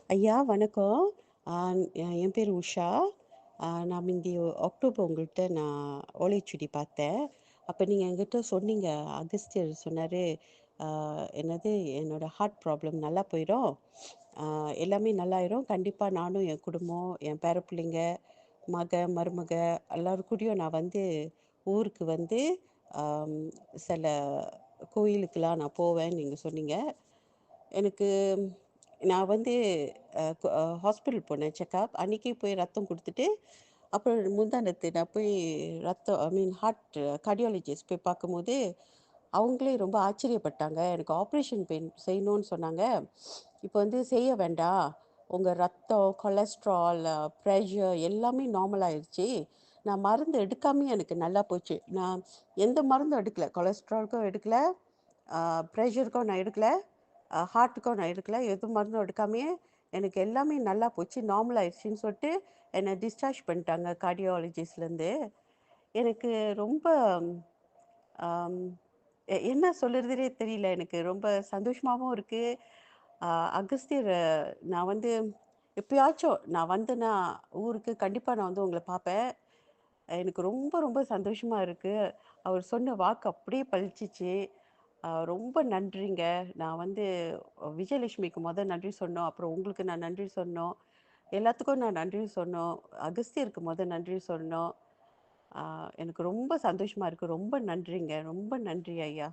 ஐயா வணக்கம். ஆ என் பேர் உஷா. நான் முந்தி அக்டோபர் உங்கள்கிட்ட நான் ஓலைச்சுடி பார்த்தேன். அப்போ நீங்கள் என்கிட்ட சொன்னீங்க, அகஸ்தியர் சொன்னார், என்னது என்னோட ஹார்ட் ப்ராப்ளம் நல்லா போயிடும், ஆ, எல்லாமே நல்லாயிரும். கண்டிப்பாக நானும் என் குடும்பம், என் பேர பிள்ளைங்க, மருமக எல்லாரும் கூடயும் நான் வந்து ஊருக்கு வந்து ஆம், சில கோயிலுக்கெல்லாம் நான் போவேன்னு நீங்கள் சொன்னீங்க. எனக்கு நான் வந்து ஹாஸ்பிட்டல் போனேன் செக்கப். அன்றைக்கி போய் ரத்தம் குடுத்துட்டு, அப்புறம் முந்தா நேத்து நான் போய் ரத்தம் ஐ மீன் ஹார்ட் கார்டியாலஜிஸ்ட் போய் பார்க்கும்போது, அவங்களே ரொம்ப ஆச்சரியப்பட்டாங்க. எனக்கு ஆப்ரேஷன் செய்யணும்னு சொன்னாங்க. இப்போ வந்து செய்ய வேண்டாம். உங்க ரத்தம், கொலஸ்ட்ரால், ப்ரெஷர் எல்லாமே நார்மல் ஆயிருச்சு. நான் மருந்து எடுக்காமயே எனக்கு நல்லா போச்சு. நான் எந்த மருந்தும் எடுக்கல. கொலஸ்ட்ராலுக்கும் எடுக்கல, ப்ரெஷருக்கும் நான் எடுக்கல, ஹார்ட்டுக்கும் நான் எடுக்கல. எது மருந்தும் எடுக்காமயே எனக்கு எல்லாமே நல்லா போச்சு. நார்மல் ஆயிடுச்சுன்னு சொல்லிட்டு என்ன டிஸ்சார்ஜ் பண்ணிட்டாங்க கார்டியாலஜிஸ்ட்லேருந்து. எனக்கு ரொம்ப ஆம், என்ன சொல்லுறதுனே தெரியல. எனக்கு ரொம்ப சந்தோஷமாவும் இருக்கு. அ அகஸ்தியர் நான் வந்து எப்பயாச்சும் நான் வந்தேன்னா ஊருக்கு கண்டிப்பா நான் வந்து உங்கள பார்ப்பேன். எனக்கு ரொம்ப ரொம்ப சந்தோஷமா இருக்கு. அவர் சொன்ன வாக்கு அப்படியே பலிச்சிச்சு. ரொம்ப நன்றிங்க. நான் வந்து விஜயலட்சுமிக்கு நன்றி சொன்னோம். அப்புறம் உங்களுக்கு நான் நன்றி சொன்னோம். எல்லாத்துக்கும் நான் நன்றி சொன்னோம். அகஸ்தியருக்கு நன்றி சொன்னோம். எனக்கு ரொம்ப சந்தோஷமா இருக்கு. ரொம்ப நன்றிங்க. ரொம்ப நன்றி ஐயா.